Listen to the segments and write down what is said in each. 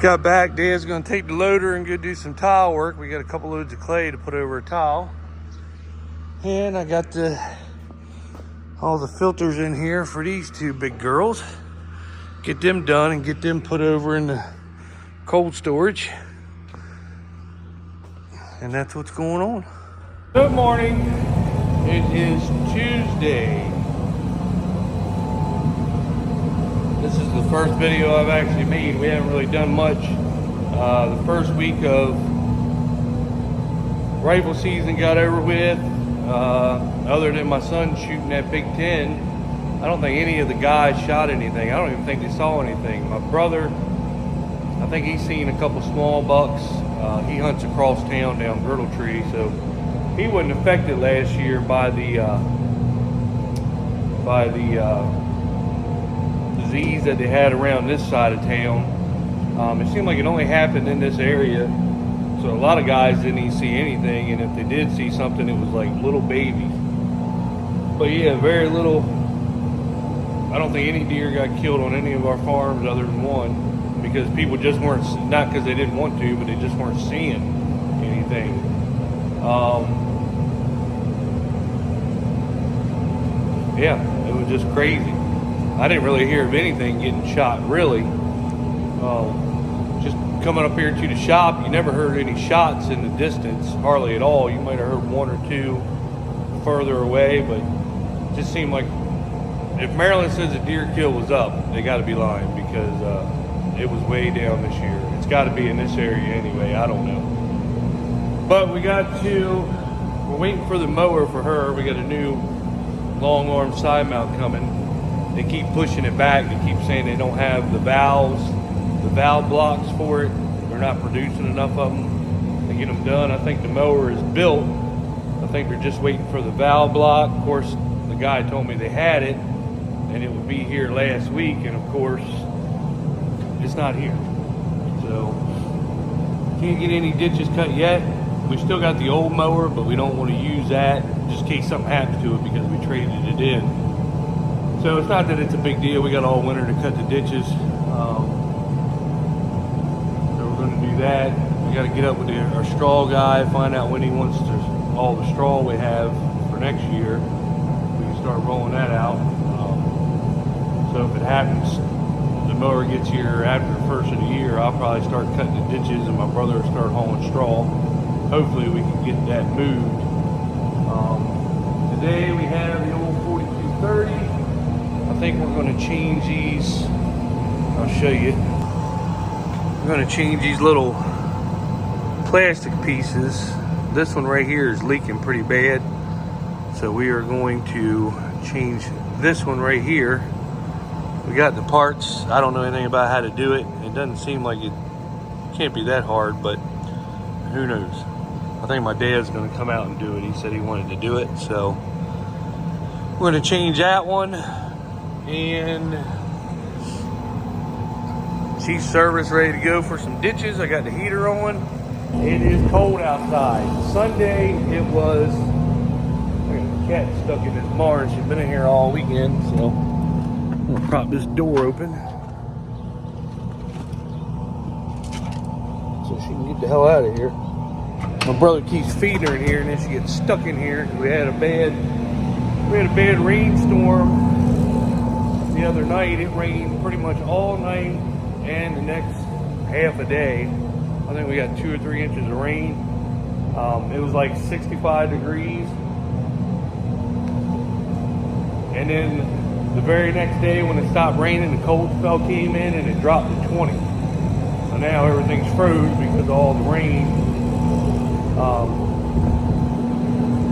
Got back. Dad's gonna take the loader and go do some tile work. We got a couple loads of clay to put over a tile. And I got all the filters in here for these two big girls. Get them done and get them put over in the cold storage. And that's what's going on. Good morning. It is Tuesday. This is the first video I've actually made. We haven't really done much. The first week of rifle season got over with. Other than my son shooting that Big Ten, I don't think any of the guys shot anything. I don't even think they saw anything. My brother, I think he's seen a couple small bucks. He hunts across town down Girdle Tree, so he wasn't affected last year by the disease that they had around this side of town. It seemed like it only happened in this area, so a lot of guys didn't even see anything, and if they did see something, it was like little babies. But yeah, very little. I don't think any deer got killed on any of our farms other than one, because people just weren't, not because they didn't want to, but they just weren't seeing anything. Yeah, it was just crazy. I didn't really hear of anything getting shot, really. Just coming up here to the shop, you never heard any shots in the distance, hardly at all. You might have heard one or two further away, but it just seemed like if Maryland says a deer kill was up, they got to be lying, because it was way down this year. It's got to be in this area anyway. I don't know. But we're waiting for the mower for her. We got a new long arm side mount coming. They keep pushing it back. They keep saying they don't have the valve blocks for it. They're not producing enough of them to get them done. I think the mower is built. I think they're just waiting for the valve block. Of course, the guy told me they had it and it would be here last week, and of course it's not here. So can't get any ditches cut yet. We still got the old mower, but we don't want to use that just in case something happens to it, because we traded it in. So it's not that it's a big deal. We got all winter to cut the ditches. So we're going to do that. We got to get up with our straw guy, find out when he wants all the straw we have for next year. We can start rolling that out. So if it happens, the mower gets here after the first of the year, I'll probably start cutting the ditches, and my brother will start hauling straw. Hopefully we can get that moved. Today we have the old 4230. I think we're going to change these. I'll show you. We're going to change these little plastic pieces. This one right here is leaking pretty bad, so we are going to change this one right here. We got the parts. I don't know anything about how to do it. It doesn't seem like it can't be that hard, but who knows. I think my dad's going to come out and do it. He said he wanted to do it, so we're going to change that one. And she's service ready to go for some ditches. I got the heater on. It is cold outside. Sunday it was, I got a cat stuck in this barn. She's been in here all weekend, so I'm gonna prop this door open so she can get the hell out of here. My brother keeps feeding her in here, and then she gets stuck in here. We had a bad rainstorm the other night. It rained pretty much all night and the next half a day. I think we got 2 or 3 inches of rain. It was like 65 degrees. And then the very next day when it stopped raining, the cold spell came in and it dropped to 20. So now everything's froze because of all the rain.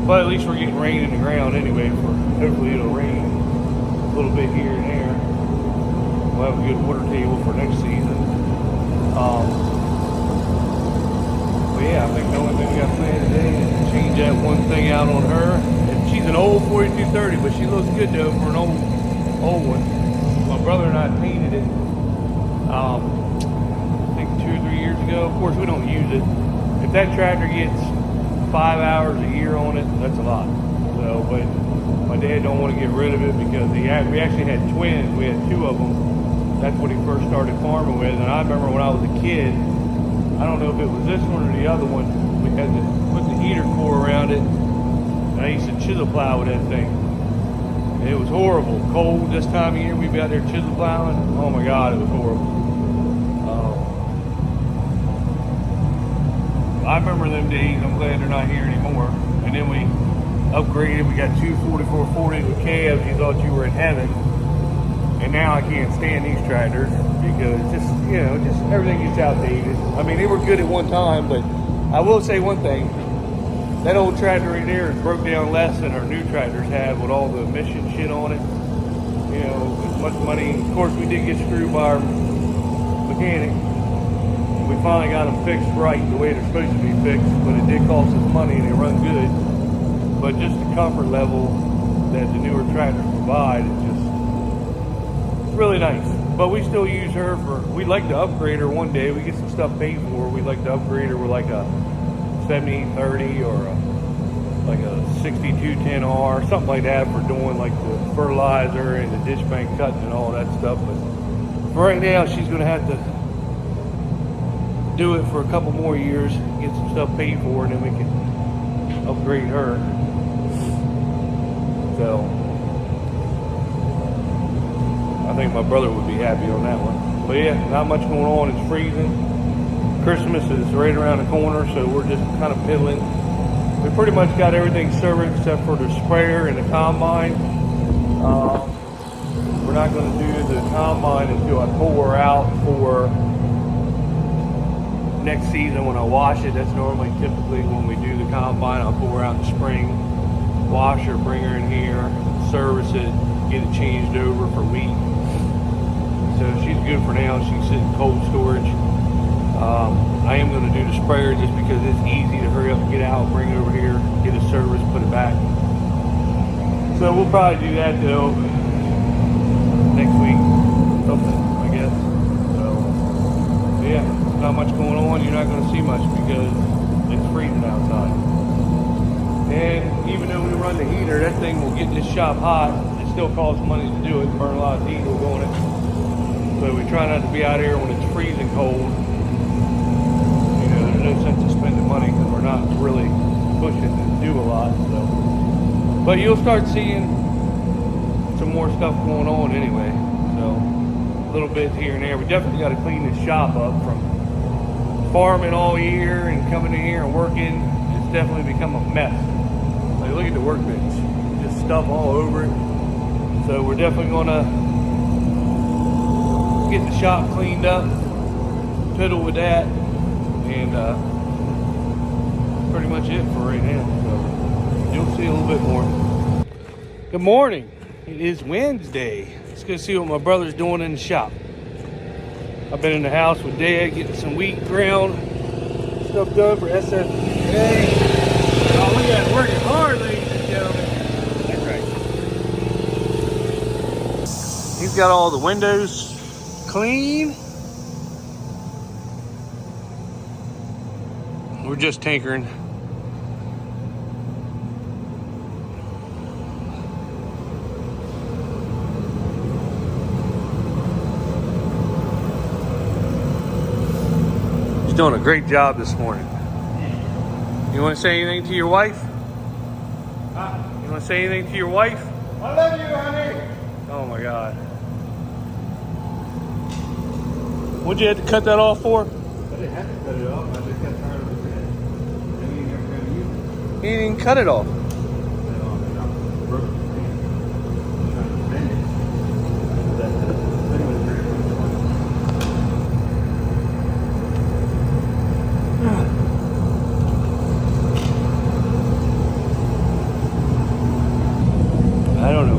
But at least we're getting rain in the ground anyway. Hopefully it'll rain a little bit here and there. We'll have a good water table for next season. But yeah, I think the only thing we got planned today is to change that one thing out on her. And she's an old 4230, but she looks good though for an old one. My brother and I painted it, I think 2 or 3 years ago. Of course, we don't use it. If that tractor gets 5 hours a year on it, that's a lot. So, but my dad don't want to get rid of it because we actually had twins. We had 2 of them. That's what he first started farming with. And I remember when I was a kid, I don't know if it was this one or the other one, we had to put the heater core around it. And I used to chisel plow with that thing. And it was horrible. Cold this time of year, we'd be out there chisel plowing. Oh my God, it was horrible. I remember them days. I'm glad they're not here anymore. And then we upgraded. We got two 4440s with cabs. You thought you were in heaven. And now I can't stand these tractors because just, you know, just everything gets outdated. I mean, they were good at one time, but I will say one thing. That old tractor right there broke down less than our new tractors have with all the emission shit on it. You know, as much money. Of course, we did get screwed by our mechanic. We finally got them fixed right the way they're supposed to be fixed, but it did cost us money and they run good. But just the comfort level that the newer tractors provide is just, it's really nice. But we still use her for, we'd like to upgrade her one day. We get some stuff paid for. We'd like to upgrade her with like a 7830 or like a 6210R, something like that for doing like the fertilizer and the ditch bank cutting and all that stuff. But for right now, she's going to have to do it for a couple more years, get some stuff paid for, and then we can upgrade her. So I think my brother would be happy on that one. But yeah, not much going on. It's freezing. Christmas is right around the corner, so we're just kind of piddling. We pretty much got everything serviced except for the sprayer and the combine. We're not going to do the combine until I pull her out for next season when I wash it. That's normally typically when we do the combine. I'll pull her out in the spring, wash her, bring her in here, service it, get it changed over for wheat. So she's good for now. She can sit in cold storage. I am going to do the sprayer just because it's easy to hurry up and get out, bring it over here, get it serviced, put it back. So we'll probably do that though next week, something, I guess. So yeah, not much going on. You're not going to see much because it's freezing outside. And even though we run the heater, that thing will get this shop hot. It still costs money to do it, burn a lot of diesel on it. So we try not to be out here when it's freezing cold. You know, there's no sense of spending money because we're not really pushing to do a lot. So, but you'll start seeing some more stuff going on anyway. So a little bit here and there. We definitely got to clean this shop up from farming all year and coming in here and working. It's definitely become a mess. Like, look at the workbench, just stuff all over it. So we're definitely gonna get the shop cleaned up, fiddle with that, and pretty much it for right now. So you'll see a little bit more. Good morning. It is Wednesday. Let's go see what my brother's doing in the shop. I've been in the house with Dad getting some wheat ground, stuff done for SFA. Oh, we got working hard, ladies and gentlemen. That's right. He's got all the windows clean. We're just tinkering. He's doing a great job this morning. You want to say anything to your wife? Huh? You want to say anything to your wife? I love you, honey. Oh my God. What'd you have to cut that off for? I didn't have to cut it off. I just got tired of looking at it. I mean, you're never going to use it. You didn't even cut it off. I don't know.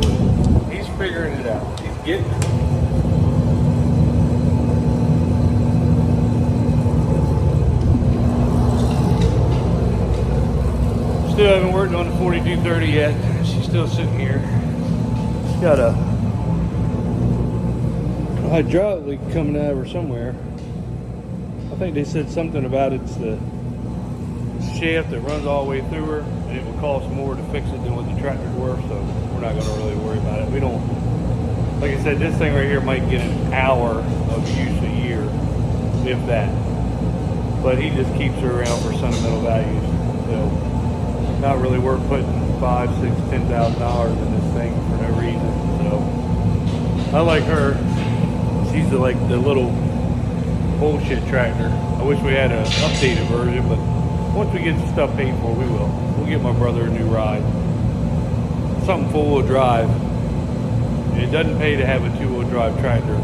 He's figuring it out. He's getting it. Still haven't worked on the 4230 yet. She's still sitting here. She's got a hydraulic leak coming out of her somewhere. I think they said something about it's the shaft that runs all the way through her, and it would cost more to fix it than what the tractor's worth, so we're not going to really worry about it. We don't Like I said, this thing right here might get an hour of use a year, if that. But he just keeps her around for sentimental values. So not really worth putting $5, $6, $10,000 in this thing for no reason. So I like her. She's the little bullshit tractor. I wish we had an updated version, but once we get some stuff paid for, we will. We'll get my brother a new ride. Something four-wheel drive. It doesn't pay to have a two-wheel drive tractor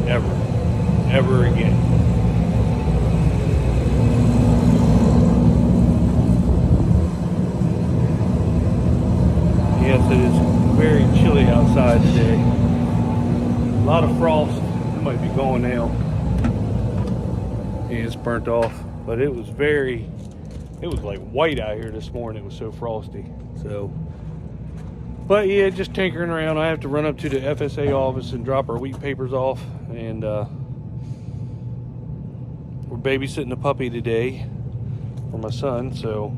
ever again. Yes, it is very chilly outside today. A lot of frost. It might be gone now. Yeah, it's burnt off, but it was like white out here this morning. It was so frosty. So, but yeah, just tinkering around. I have to run up to the FSA office and drop our wheat papers off, and we're babysitting a puppy today for my son. So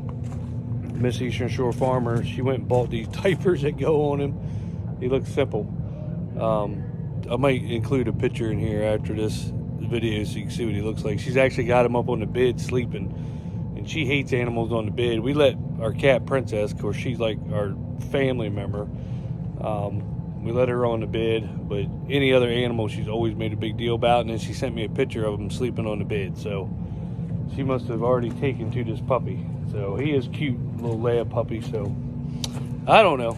Miss Eastern Shore Farmer, she went and bought these diapers that go on him. He looks simple. I might include a picture in here after this video so you can see what he looks like. She's actually got him up on the bed sleeping, and she hates animals on the bed. We let our cat Princess, of course she's like our family member, we let her on the bed, but any other animal she's always made a big deal about. And then she sent me a picture of him sleeping on the bed, so she must have already taken to this puppy. So he is cute, little lab puppy. So I don't know.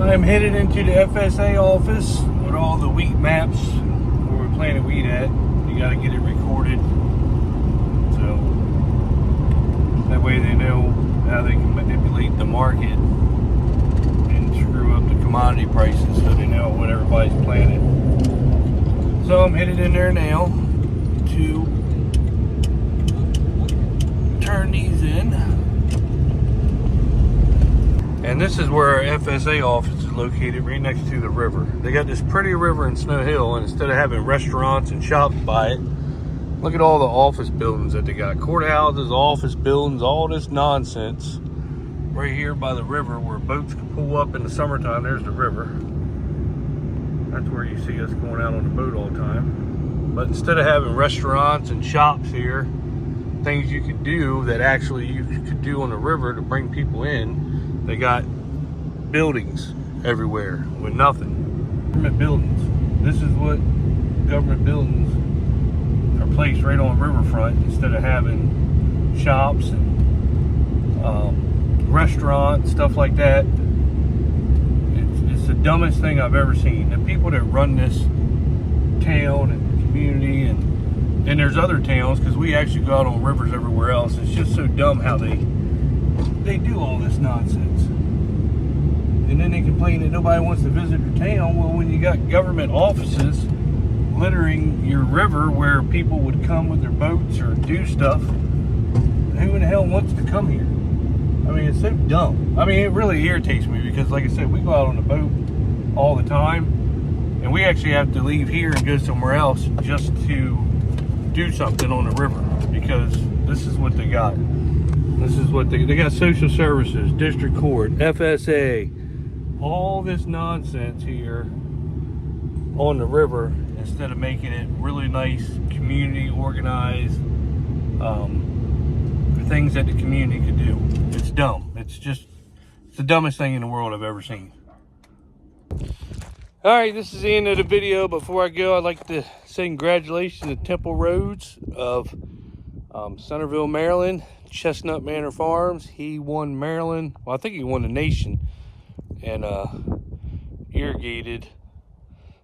I'm headed into the FSA office with all the wheat maps where we planted wheat at. You got to get it recorded, so that way they know how they can manipulate the market and screw up the commodity prices, so they know what everybody's planted. So I'm headed in there now to turn these in. And this is where our FSA office is located, right next to the river. They got this pretty river in Snow Hill, and instead of having restaurants and shops by it, look at all the office buildings that they got. Courthouses, office buildings, all this nonsense. Right here by the river where boats can pull up in the summertime, there's the river. That's where you see us going out on the boat all the time. But instead of having restaurants and shops here, things you could do that actually you could do on the river to bring people in, they got buildings everywhere with nothing. Government buildings. This is what government buildings are placed right on the riverfront, instead of having shops and restaurants, stuff like that. It's the dumbest thing I've ever seen. The people that run this town and community, and there's other towns, because we actually go out on rivers everywhere else. It's just so dumb how they do all this nonsense. And then they complain that nobody wants to visit their town. Well, when you got government offices littering your river where people would come with their boats or do stuff, who in the hell wants to come here? I mean, it's so dumb. I mean, it really irritates me, because like I said, we go out on the boat all the time, and we actually have to leave here and go somewhere else just to do something on the river, because this is what they got. This is what they got: social services, district court, FSA, all this nonsense here on the river, instead of making it really nice, community organized, things that the community could do. It's dumb. It's the dumbest thing in the world I've ever seen. All right, this is the end of the video. Before I go, I'd like to say congratulations to Temple Rhodes of Centerville, Maryland, Chestnut Manor Farms. He won Maryland. Well, I think he won the nation, and irrigated,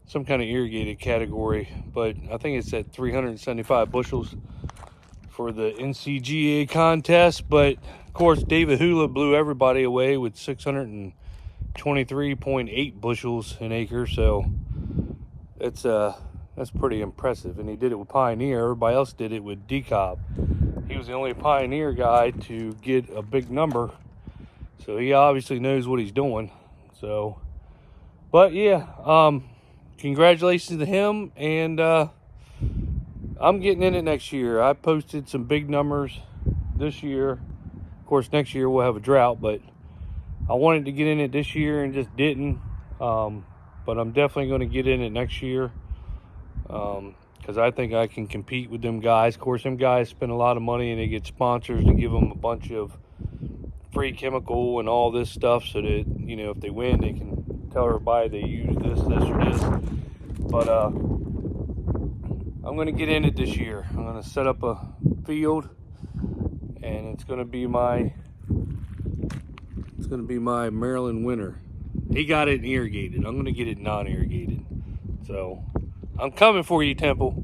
some kind of irrigated category, but I think it's at 375 bushels for the NCGA contest. But of course, David Hula blew everybody away with 623.8 bushels an acre. So that's pretty impressive. And he did it with Pioneer. Everybody else did it with DeKalb. He was the only Pioneer guy to get a big number, so he obviously knows what he's doing. So, but yeah, congratulations to him, and I'm getting in it next year. I posted some big numbers this year. Of course, next year we'll have a drought, but I wanted to get in it this year and just didn't. but I'm definitely going to get in it next year because I think I can compete with them guys. Of course, them guys spend a lot of money and they get sponsors to give them a bunch of free chemical and all this stuff so that, you know, if they win, they can tell everybody they use this, or this. But I'm going to get in it this year. I'm going to set up a field, and it's going to be my Maryland winter. He got it irrigated. I'm going to get it non-irrigated. So I'm coming for you, Temple.